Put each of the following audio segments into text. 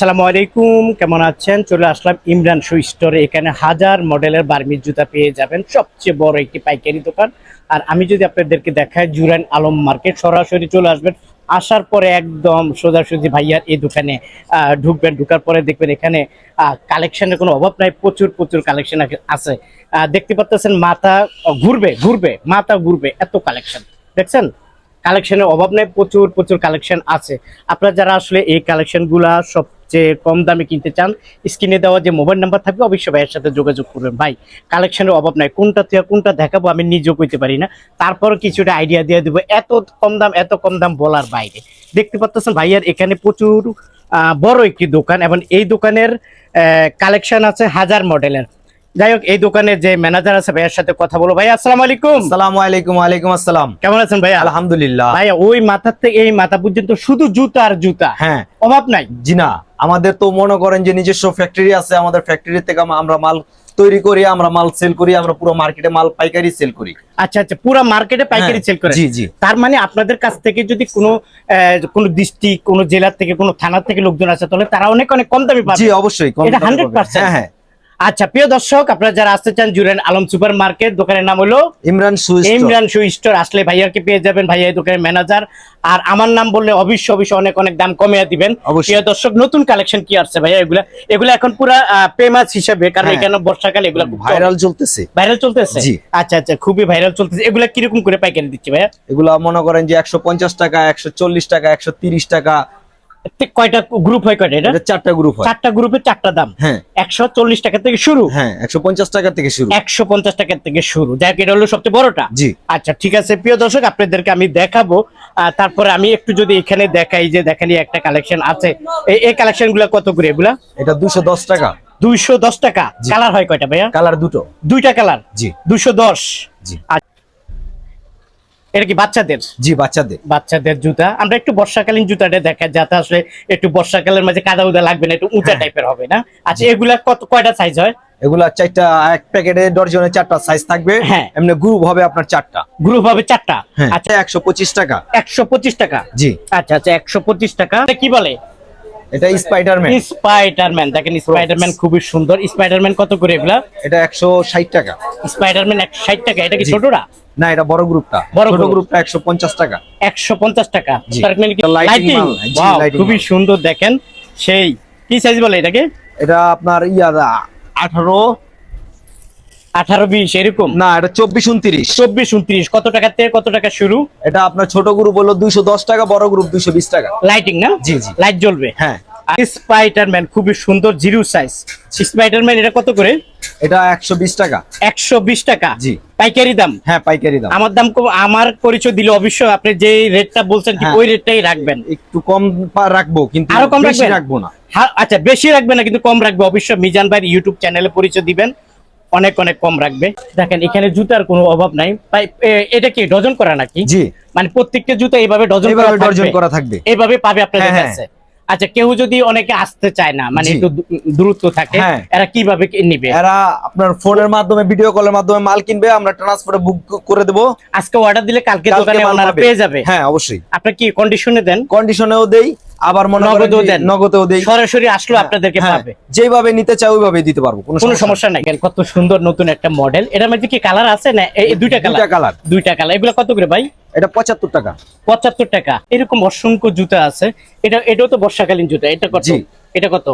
আসসালামু আলাইকুম, কেমন আছেন? চলে আসলাম ইমরান শু স্টোরে। এখানে হাজার মডেলের বার্মিজ জুতা পেয়ে যাবেন, সবচেয়ে বড় একটি পাইকারি দোকান। আর আমি যদি আপনাদেরকে দেখাই জুরাইন আলম মার্কেট, সরাসরি চলে আসবেন। আসার পরে একদম সোজাসুজি ভাইয়ার এই দোকানে ঢুকবেন। ঢুকার পরে দেখবেন এখানে কালেকশনের কোনো অভাব নাই, প্রচুর প্রচুর কালেকশন আছে। দেখতে পাচ্ছেন মাথা মাথা ঘুরবে, এত কালেকশন দেখছেন। কালেকশনের অভাব নেই, প্রচুর প্রচুর কালেকশন আছে। আপনারা যারা আসলে এই কালেকশনগুলা সবচেয়ে কম দামে কিনতে চান, স্ক্রিনে দেওয়া যে মোবাইল নাম্বার থাকবে অবশ্যই ভাইয়ের সাথে যোগাযোগ করবেন। ভাই কালেকশনের অভাব নাই, কোনটা থেকে কোনটা দেখাবো আমি নিজেও কইতে পারি না, তারপরও কিছুটা আইডিয়া দিয়ে দেবো। এত কম দাম বলার বাইরে। দেখতে পাচ্ছেন ভাইয়ার এখানে প্রচুর বড় একটি দোকান, এবং এই দোকানের কালেকশন আছে হাজার মডেলের। যাই হোক, এই দোকানের যে ম্যানেজার আছে ভাইয়ের সাথে কথা বলো। ভাই আসসালামু আলাইকুম। আসসালামু আলাইকুম। ওয়ালাইকুম আসসালাম। কেমন আছেন ভাই? আলহামদুলিল্লাহ। ভাইয়া ওই মাথার থেকে এই মাথা পর্যন্ত শুধু জুতা আর জুতা, হ্যাঁ, অভাব নাই। জি না, আমাদের তো মনে করেন যে নিজস্ব ফ্যাক্টরি আছে। আমাদের ফ্যাক্টরি থেকে আমরা মাল তৈরি করি, আমরা মাল সেল করি, আমরা পুরো মার্কেটে মাল পাইকারি সেল করি। আচ্ছা আচ্ছা, পুরো মার্কেটে পাইকারি সেল করে? জি জি। তার মানে আপনাদের কাছ থেকে যদি কোনো ডিস্ট্রিক্ট, কোনো জেলা থেকে, কোনো থানা থেকে লোকজন আসে, তাহলে তারা অনেক অনেক কম দামে পাবে? জি অবশ্যই, এটা 100%। হ্যাঁ। আচ্ছা প্রিয় দর্শক, আপনারা যারা আসতে চান জুরাইন আলম সুপার মার্কেট, দোকানের নাম হলো ইমরান শু স্টোর। আসলে ভাইয়াকে পেয়ে যাবেন, ভাইয়া এই দোকানের ম্যানেজার। আর আমার নাম বললে অবশ্যই অনেক অনেক দাম কমিয়ে দিবেন। প্রিয় দর্শক, নতুন কালেকশন কি আসছে ভাইয়া? এগুলা এখন পুরো ফেমাস হিসেবে, কারণ এখানে বর্ষাকালে এগুলা ভাইরাল চলতেছে। আচ্ছা আচ্ছা, খুবই ভাইরাল চলতেছে। এগুলা কিরকম করে পাইকারি দিচ্ছে ভাইয়া? এগুলা মনে করেন যে 150 টাকা, 140 টাকা, 130 টাকা। কয়টা গ্রুপ হয়? কয়টা? এটা 4টা গ্রুপ হয়। 4টা গ্রুপের 4টা দাম। হ্যাঁ, 140 টাকা থেকে শুরু। হ্যাঁ, 150 টাকা থেকে শুরু। 150 টাকা থেকে শুরু। যাই হোক, এটা হলো সবচেয়ে বড়টা। জি। আচ্ছা ঠিক আছে প্রিয় দর্শক, আপনাদেরকে আমি দেখাবো। তারপরে আমি একটু যদি এখানে দেখাই, যে দেখেন একটা কালেকশন আছে। এই কালেকশন গুলা কত করে? এগুলা এটা 210 টাকা। 210 টাকা। কালার হয় কয়টা ভাইয়া? কালার দুইটা কালার। জি। 210। জি। এটা কি বাচ্চাদের? জি, বাচ্চাদের জুতা। আমরা একটু বর্ষাকালীন জুতাটা দেখা, যাতে আসলে একটু বর্ষাকালের মাঝে কাদা উদা লাগবে না, একটু উঁচা টাইপের হবে না? আচ্ছা, এগুলা কয়টা সাইজ হয়? এগুলা 4টা, এক প্যাকেটে ডজনে 4টা সাইজ থাকবে। হ্যাঁ, এমনি গ্রুপ হবে আপনার 4টা। গ্রুপ হবে 4টা। আচ্ছা, 125 টাকা। 125 টাকা। জি। আচ্ছা আচ্ছা, 125 টাকা। কি বলে এটা? স্পাইডারম্যান। দেখেন স্পাইডারম্যান খুবই সুন্দর। স্পাইডারম্যান কত করে এগুলা? এটা 160 টাকা। স্পাইডারম্যান 160 টাকা। এটা কি ছোটরা? না, এটা বড় গ্রুপটা। ছোট গ্রুপটা 150 টাকা। 150 টাকা। লাইটিং। খুবই সুন্দর। দেখেন সেই কি সাইজ বলে এটাকে? এটা আপনার 18-20 এরকম? না, এটা 24-29। 24-29। কত টাকা থেকে কত টাকা শুরু? এটা আপনার ছোট গ্রুপ হলো 210 টাকা, বড় গ্রুপ 220 টাকা। লাইটিং না? জি জি। লাইট জ্বলবে। হ্যাঁ। স্পাইডারম্যান খুবই সুন্দর, জিরো সাইজ স্পাইডারম্যান। এটা কত করে? এটা 120 টাকা। 120 টাকা। জি। পাইকারি দাম? হ্যাঁ, পাইকারি দাম। আমার দাম কম, আমার পরিচয় দিলে অবশ্যই আপনি যে রেটটা বলছেন ঠিক ওই রেটটাই রাখবেন। একটু কম রাখবো, কিন্তু আরো কম রাখবো না। আচ্ছা, বেশি রাখবেন না, কিন্তু কম রাখবে অবশ্যই। মিজান ভাই ইউটিউব চ্যানেলে পরিচয় দিবেন, অনেক অনেক কম রাখবে। দেখেন এখানে জুতার কোনো অভাব নাই। এটা কি ডজন করা নাকি? জি। মানে প্রত্যেকটা জুতা এইভাবে ডজন করা থাকবে, এইভাবে পাবে আপনাদের কাছে। আচ্ছা, কেউ যদি অনেকে আসতে চায় না, মানে একটু দূরত্ব থাকে, এরা কিভাবে নিবে? এরা আপনার ফোনের মাধ্যমে, ভিডিও কলের মাধ্যমে মাল কিনবে, আমরা ট্রান্সপোর্টে বুক করে দেবো। আজকে অর্ডার দিলে কালকে দোকানে ওনারা পেয়ে যাবে? হ্যাঁ অবশ্যই। আপনি কি কন্ডিশনে দেন? কন্ডিশনেও দেই, আবার নগদেও দেই। সরাসরি আসলো আপনাদেরকে পাবে। যেভাবে নিতে চাই ওইভাবে দিতে পারবো, কোনো সমস্যা নাই। কত সুন্দর নতুন একটা মডেল। এটার মধ্যে কি কালার আছে? না এই দুইটা কালার। এগুলো কত করে ভাই? এটা 75 টাকা। 75 টাকা। এরকম অসংখ্য জুতা আছে। এটাও তো বর্ষাকালীন জুতা। এটা কত? এটা কত?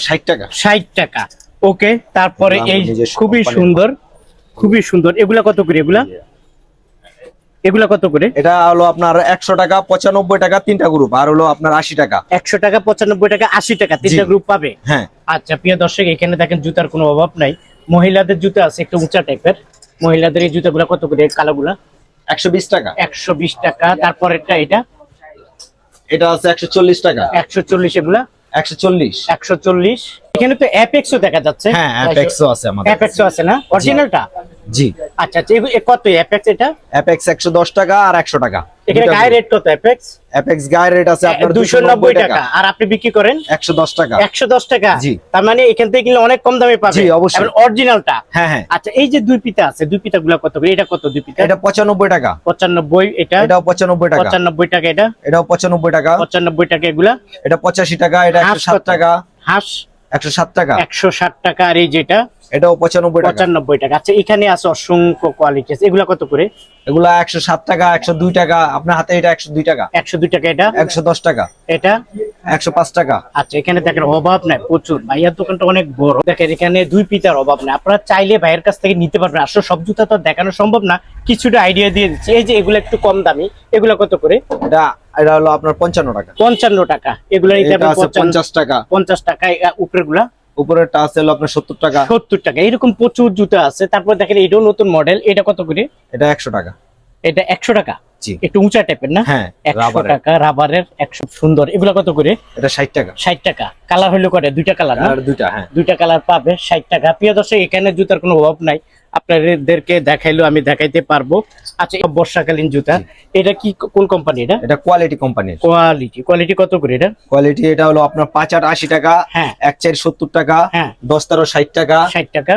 60 টাকা। 60 টাকা। ওকে। তারপরে এই খুবই সুন্দর। এগুলা কত করে? এগুলা কত করে? এটা হলো আপনার 100 টাকা, 95 টাকা, 3টা গ্রুপ। আর হলো আপনার 80 টাকা। 100 টাকা, 95 টাকা, 80 টাকা, 3টা গ্রুপ পাবে। হ্যাঁ। আচ্ছা প্রিয় দর্শক, এখানে দেখেন জুতার কোনো অভাব নাই। মহিলাদের জুতা আছে একটু উঁচা টাইপের। মহিলাদের এই জুতাগুলা কত করে? কালোগুলা 120 টাকা। 120 টাকা। তারপরেরটা এটা আছে 140 টাকা। 140। এগুলা 140। এখানে তো অ্যাপেক্সও দেখা যাচ্ছে। হ্যাঁ, অ্যাপেক্সও আছে আমাদের। অ্যাপেক্সও আছে না? অরিজিনালটা? জি। আচ্ছা আচ্ছা, কত অ্যাপেক্স এটা? অ্যাপেক্স 110 টাকা আর 100 টাকা। এখানে গায়ের রেট কত অ্যাপেক্স? অ্যাপেক্স গায়ের রেট আছে আপনার 290 টাকা, আর আপনি বিক্রি করেন 110 টাকা। 110 টাকা। জি। তার মানে এখান থেকে কিনলে অনেক কম দামে পাবে। জি, অবশ্যই। অরিজিনালটা। হ্যাঁ হ্যাঁ। আচ্ছা, এই যে দুই পিতা আছে, দুই পিতাগুলো কত করে? এটা কত দুই পিতা? এটা 95 টাকা। 95, এটা এটাও 95 টাকা। 95 টাকা, এটা এটাও 95 টাকা। 95 টাকা, এগুলা এটা 85 টাকা। এটা হাঁস 107 কত? টাকা। হাঁস 107 টাকা। 160 টাকা, আর এই যেটা এটাও 95 টাকা। 95 টাকা। আচ্ছা, এখানে আছে অসংখ্য কোয়ালিটি আছে, এগুলা কত করে? এগুলা 107 টাকা, 102 টাকা। আপনার হাতে এটা 102 টাকা। 102 টাকা। এটা 110 টাকা। এটা 105 টাকা। আচ্ছা, এখানে দেখেন অভাব নাই, প্রচুর। ভাইয়ার দোকানটা অনেক বড়। দেখেন এখানে দুই পিতার অভাব নাই, আপনারা চাইলে ভাইয়ের কাছ থেকে নিতে পারবেন। আসলে সব জুতা তো আর দেখানো সম্ভব না, কিছুটা আইডিয়া দিয়ে দিচ্ছে। এই যে এগুলো একটু কম দামি, এগুলো কত করে? এটা হলো আপনার 55 টাকা। 55 টাকা। এগুলো নিতে এটা আছে 50 টাকা। 50 টাকা। উপরের গুলা উপরেরটা আছে হলো আপনার 70 টাকা। 70 টাকা। এরকম প্রচুর জুতা আছে। তারপর দেখেন এটাও নতুন মডেল, এটা কত করে? এটা 100 টাকা। এটা 100 টাকা। জি। একটু উঁচা টাইপের না? হ্যাঁ, 100 রাবারের। টাকা, রাবারের। 100, সুন্দর। এগুলো কত করে? এটা 60 টাকা। 60 টাকা। কালার হইলো করে দুইটা কালার না? আর দুইটা। হ্যাঁ, দুইটা কালার পাবে 60 টাকা। প্রিয় দর্শক, এখানে জুতার কোনো অভাব নাই, আপনাদেরকে দেখাইলো, আমি দেখাইতে পারবো। আচ্ছা, বর্ষাকালীন জুতা, এটা কি, কোন কোম্পানি এটা? এটা কোয়ালিটি কোম্পানির। কোয়ালিটি কত করে এটা? কোয়ালিটি এটা হলো আপনার 5 8 80 টাকা। হ্যাঁ। 1 4 70 টাকা। হ্যাঁ। 10 13 60 টাকা। 60 টাকা।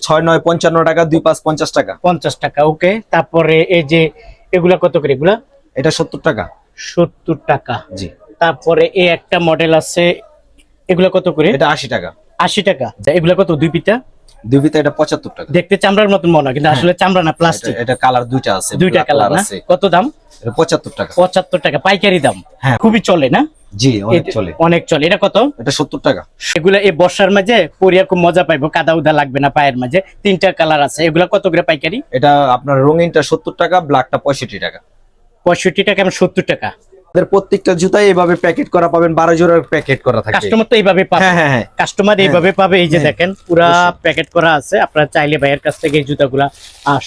6 9 55 টাকা। 2 5 50 টাকা। 50 টাকা। ওকে। তারপরে এই যে এগুলা কত করে? এগুলা এটা 70 টাকা। 70 টাকা। জি। তারপরে এই একটা মডেল আছে, এগুলা কত করে? এটা 80 টাকা। 80 টাকা। এগুলা কত? দুই পিতা। দুই পিতা এটা 75 টাকা। দেখতে চামড়ার মতন মনে হয়, কিন্তু আসলে চামড়া না, প্লাস্টিক। এটা কালার দুইটা আছে। দুইটা black কালার না? আছে। কত দাম? এটা 75 টাকা। 75 টাকা পাইকারি দাম। হ্যাঁ। খুবই চলে না? জি, অনেক চলে। অনেক চলে। এটা কত? এটা 70 টাকা। এগুলা এই বর্ষার মাঝে পরিয়া খুব মজা পাইবো, কাদা উদা লাগবে না পায়ের মাঝে। তিনটা কালার আছে, এগুলা কত করে পাইকারি? এটা আপনার রঙিনটা 70 টাকা, ব্ল্যাকটা 65 টাকা। 65 টাকা এবং 70 টাকা। আমাদের প্রত্যেকটা জুতাই এইভাবে প্যাকেট করা পাবেন, 12 জোড়ার প্যাকেট করা থাকে। কাস্টমার তো এইভাবে পাবে। হ্যাঁ হ্যাঁ হ্যাঁ। কাস্টমার এইভাবে পাবে। এই যে দেখেন পুরা প্যাকেট করা আছে, আপনারা চাইলে ভাইয়ের কাছ থেকে এই জুতাগুলা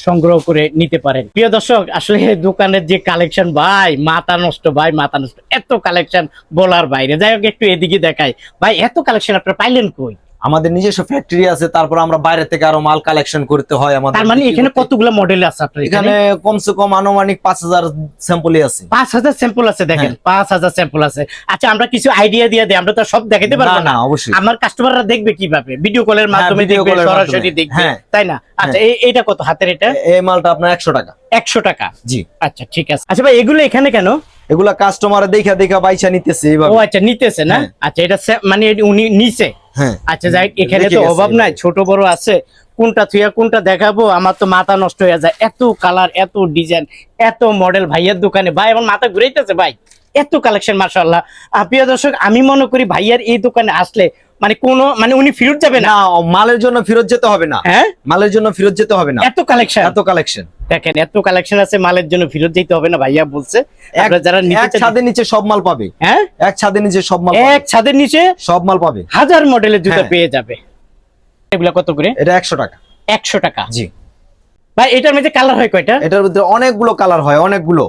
সংগ্রহ করে নিতে পারেন। প্রিয় দর্শক, আসলে দোকানের যে কালেকশন, ভাই মাথা নষ্ট, ভাই মাথা নষ্ট, এত কালেকশন বলার বাইরে। যাই হোক, একটু এদিকে দেখাই। ভাই এত কালেকশন আপনারা পাইলেন কই? আমাদের নিজস্ব ফ্যাক্টরি আছে, তারপর আমরা বাইরে থেকে আরো মাল কালেকশন করতে হয় আমাদের। তার মানে এখানে কতগুলো মডেল আছে আপনার এখানে? কমসে কম আনুমানিক 5000 স্যাম্পলই আছে। 5000 স্যাম্পল আছে। দেখেন 5000 স্যাম্পল আছে। আচ্ছা, আমরা কিছু আইডিয়া দিয়ে দিই, আমরা তো সব দেখাতে পারবো না। অবশ্যই। আমার কাস্টমাররা দেখবে কিভাবে? ভিডিও কলের মাধ্যমে video দেখবে, call এর সরাসরি মাধ্যমে। দেখবে, হ্যাঁ। তাই না? আচ্ছা, এইটা কত হাতের? এটা এই মালটা আপনার 100 টাকা। 100 টাকা। জি। আচ্ছা, ঠিক আছে। আচ্ছা ভাই, এগুলো এখানে কেন? এগুলা কাস্টমার দেখা দেখা বাইচা নিতেছে ও এইভাবে। আচ্ছা, নিতেছে না? হ্যাঁ। আচ্ছা, এটা মানে উনি নিছে। হ্যাঁ। আচ্ছা, যাই, এখানে দেখে তো গেছে অভাব নাই, ছোট বড় আছে। কোনটা থুয়া কোনটা দেখাবো, আমার তো মাথা নষ্ট হয়ে যায়। এত কালার, এত ডিজাইন, এত মডেল ভাইয়ের দোকানে। ভাই আমার মাথা ঘুরাইতেছে ভাই, এত কালেকশন, মাশাআল্লাহ। প্রিয় দর্শক, আমি মনে করি ভাইয়ার এই দোকানে আসলে মানে উনি ফেরত যাবে না। না, মালের জন্য ফেরত যেতে হবে না। হ্যাঁ, মালের জন্য ফেরত যেতে হবে না। এত কালেকশন, এত কালেকশন। দেখেন এত কালেকশন আছে, মালের জন্য ফেরত যেতে হবে না। ভাইয়া বলছে আপনারা যারা নিতে এক চান, ছাদের নিচে সব মাল পাবে। হ্যাঁ, এক ছাদের নিচে সব মাল এক ছাদের নিচে সব মাল পাবে। হাজার মডেলের জুতা হ্যাঁ। পেয়ে যাবে। এগুলা কত করে? এটা 100 টাকা। 100 টাকা। জি। ভাই এটার মধ্যে কালার হয় কয়টা? এটার ভিতরে অনেকগুলো কালার হয়, অনেকগুলো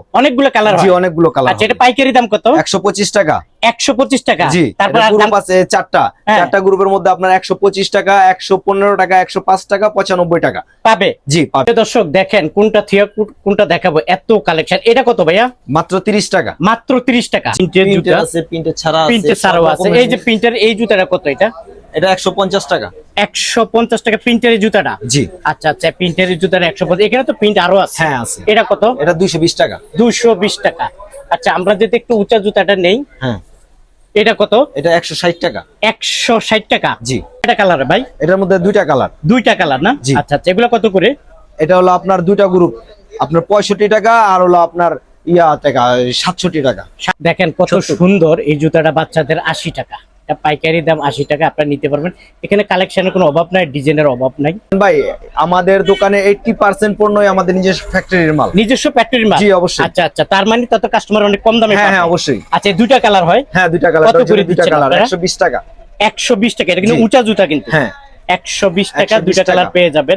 কালার জি, হয়। অনেকগুলো কালার। আচ্ছা, এটা পাইকারি দাম কত? 125 টাকা। 125 টাকা। জি। তারপর আর গ্রুপ দাম আছে 4টা। হ্যাঁ। 4টা গ্রুপের মধ্যে আপনার 125 টাকা, 115 টাকা, 105 টাকা, 95 টাকা পাবে। জি, পাবে। প্রিয় দর্শক, দেখেন কোনটা থিয়া কোনটা দেখাবো, এত কালেকশন। এটা কত ভাইয়া? মাত্র 30 টাকা। মাত্র 30 টাকা। প্রিন্টের জুতা আছে, প্রিন্টের ছাড়া আছে, প্রিন্টের ছাড়াও আছে। এই যে প্রিন্টের এই জুতাটা কত? এটা 150 টাকা। 150 টাকা প্রিন্টের জুতাটা। জি। আচ্ছা আচ্ছা, প্রিন্টের জুতাটা 150। এখানে তো প্রিন্ট আরো আছে। হ্যাঁ, আছে। এটা কত? এটা 220 টাকা। 220 টাকা। আচ্ছা, আমরা যদি একটু উঁচা জুতাটা নেই, হ্যাঁ। এটা কত? এটা 160 টাকা। 160 টাকা। জি। এটা কালার ভাই? এটার মধ্যে দুইটা কালার। দুইটা কালার না? জি। আচ্ছা আচ্ছা, এগুলো কত করে? এটা হলো আপনার দুইটা গ্রুপ, আপনার 65 টাকা, আর হলো আপনার টাকা 67 টাকা। দেখেন কত সুন্দর এই জুতাটা, বাচ্চাদের 80 টাকা। এটা পাইকারি দাম 80 টাকা, আপনারা নিতে পারবেন। এখানে কালেকশনের কোনো অভাব নাই, ডিজাইনের অভাব নাই। ভাই আমাদের দোকানে 80% পণ্যই আমাদের নিজস্ব ফ্যাক্টরির মাল। নিজস্ব ফ্যাক্টরির মাল? জি, অবশ্যই। আচ্ছা আচ্ছা, তার মানে তত কাস্টমার অনেক কম দামে হ্যাঁ পাবে। হ্যাঁ, অবশ্যই। আচ্ছা, দুইটা কালার হয়? হ্যাঁ, দুইটা কালার। কত করে দুইটা দিচ্ছেন কালার আপনারা? 120 টাকা। 120 টাকা। এটা কিন্তু জি। উঁচা জুতা কিন্তু। হ্যাঁ। 120 টাকা 120 দুইটা কালার টাকা। পেয়ে যাবেন।